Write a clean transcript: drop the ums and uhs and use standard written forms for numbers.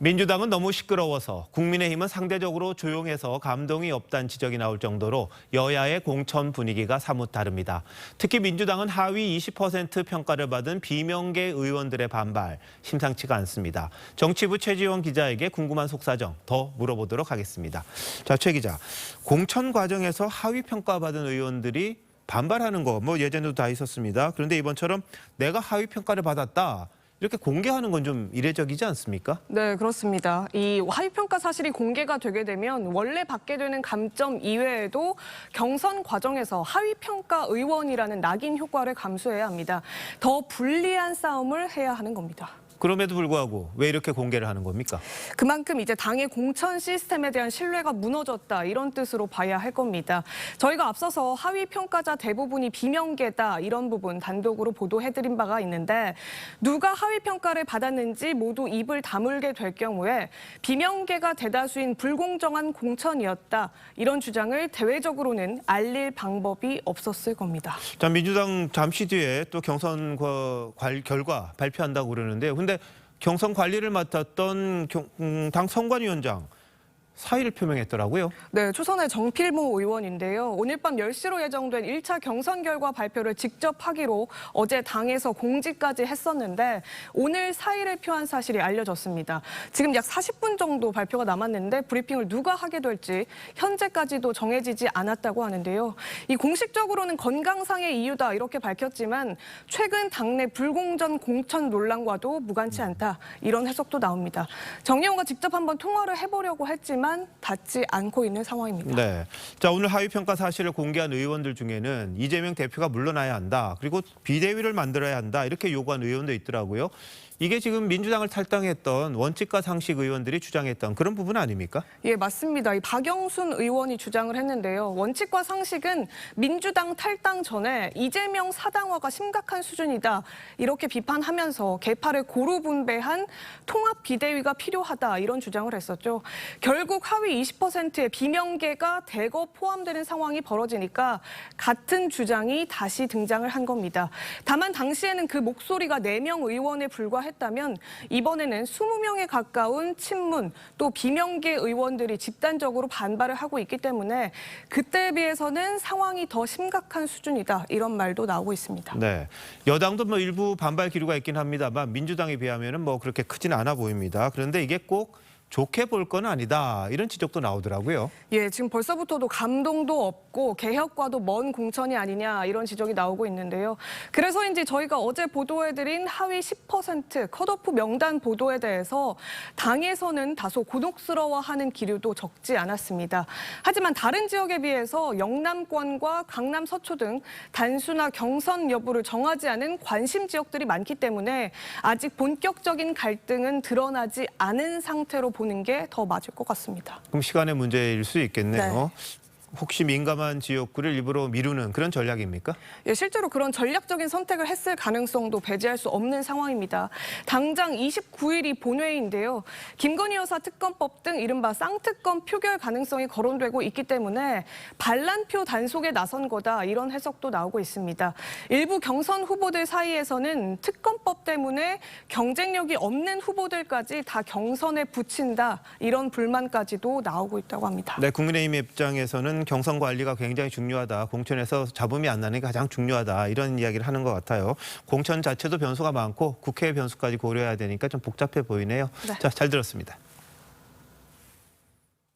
민주당은 너무 시끄러워서, 국민의힘은 상대적으로 조용해서 감동이 없다는 지적이 나올 정도로 여야의 공천 분위기가 사뭇 다릅니다. 특히 민주당은 하위 20% 평가를 받은 비명계 의원들의 반발, 심상치가 않습니다. 정치부 최지원 기자에게 궁금한 속사정 더 물어보도록 하겠습니다. 자, 최 기자, 공천 과정에서 하위 평가받은 의원들이 반발하는 거 예전에도 다 있었습니다. 그런데 이번처럼 내가 하위 평가를 받았다, 이렇게 공개하는 건 좀 이례적이지 않습니까? 네, 그렇습니다. 이 하위평가 사실이 공개가 되게 되면 원래 받게 되는 감점 이외에도 경선 과정에서 하위평가 의원이라는 낙인 효과를 감수해야 합니다. 더 불리한 싸움을 해야 하는 겁니다. 그럼에도 불구하고 왜 이렇게 공개를 하는 겁니까? 그만큼 이제 당의 공천 시스템에 대한 신뢰가 무너졌다, 이런 뜻으로 봐야 할 겁니다. 저희가 앞서서 하위 평가자 대부분이 비명계다, 이런 부분 단독으로 보도해드린 바가 있는데, 누가 하위 평가를 받았는지 모두 입을 다물게 될 경우에 비명계가 대다수인 불공정한 공천이었다, 이런 주장을 대외적으로는 알릴 방법이 없었을 겁니다. 자, 민주당 잠시 뒤에 또 경선 결과 발표한다고 그러는데요. 근데 경선 관리를 맡았던 당 선관위원장 사의를 표명했더라고요. 네, 초선의 정필모 의원인데요. 오늘 밤 10시로 예정된 1차 경선 결과 발표를 직접 하기로 어제 당에서 공지까지 했었는데, 오늘 사의를 표한 사실이 알려졌습니다. 지금 약 40분 정도 발표가 남았는데 브리핑을 누가 하게 될지 현재까지도 정해지지 않았다고 하는데요. 이 공식적으로는 건강상의 이유다, 이렇게 밝혔지만 최근 당내 불공정 공천 논란과도 무관치 않다, 이런 해석도 나옵니다. 정의원과 직접 한번 통화를 해보려고 했지만 닿지 않고 있는 상황입니다. 네. 자, 오늘 하위평가 사실을 공개한 의원들 중에는 이재명 대표가 물러나야 한다, 그리고 비대위를 만들어야 한다, 이렇게 요구한 의원도 있더라고요. 이게 지금 민주당을 탈당했던 원칙과 상식 의원들이 주장했던 그런 부분 아닙니까? 예, 맞습니다. 이 박영순 의원이 주장을 했는데요. 원칙과 상식은 민주당 탈당 전에 이재명 사당화가 심각한 수준이다, 이렇게 비판하면서 계파를 고루 분배한 통합 비대위가 필요하다, 이런 주장을 했었죠. 결국 하위 20%의 비명계가 대거 포함되는 상황이 벌어지니까 같은 주장이 다시 등장을 한 겁니다. 다만 당시에는 그 목소리가 4명 의원에 불과했다면 이번에는 20명에 가까운 친문 또 비명계 의원들이 집단적으로 반발을 하고 있기 때문에 그때에 비해서는 상황이 더 심각한 수준이다, 이런 말도 나오고 있습니다. 네, 여당도 일부 반발 기류가 있긴 합니다만 민주당에 비하면은 그렇게 크진 않아 보입니다. 그런데 이게 꼭 좋게 볼 건 아니다, 이런 지적도 나오더라고요. 예, 지금 벌써부터도 감동도 없고 개혁과도 먼 공천이 아니냐, 이런 지적이 나오고 있는데요. 그래서인지 저희가 어제 보도해드린 하위 10% 컷오프 명단 보도에 대해서 당에서는 다소 곤혹스러워하는 기류도 적지 않았습니다. 하지만 다른 지역에 비해서 영남권과 강남 서초 등 단순화 경선 여부를 정하지 않은 관심 지역들이 많기 때문에 아직 본격적인 갈등은 드러나지 않은 상태로 보는 게 더 맞을 것 같습니다. 그럼 시간의 문제일 수 있겠네요. 네. 혹시 민감한 지역구를 일부러 미루는 그런 전략입니까? 예, 실제로 그런 전략적인 선택을 했을 가능성도 배제할 수 없는 상황입니다. 당장 29일이 본회의인데요. 김건희 여사 특검법 등 이른바 쌍특검 표결 가능성이 거론되고 있기 때문에 반란표 단속에 나선 거다, 이런 해석도 나오고 있습니다. 일부 경선 후보들 사이에서는 특검법 때문에 경쟁력이 없는 후보들까지 다 경선에 붙인다, 이런 불만까지도 나오고 있다고 합니다. 네, 국민의힘 입장에서는 경선 관리가 굉장히 중요하다, 공천에서 잡음이 안 나는 게 가장 중요하다, 이런 이야기를 하는 것 같아요. 공천 자체도 변수가 많고 국회 변수까지 고려해야 되니까 좀 복잡해 보이네요. 네. 자, 잘 들었습니다.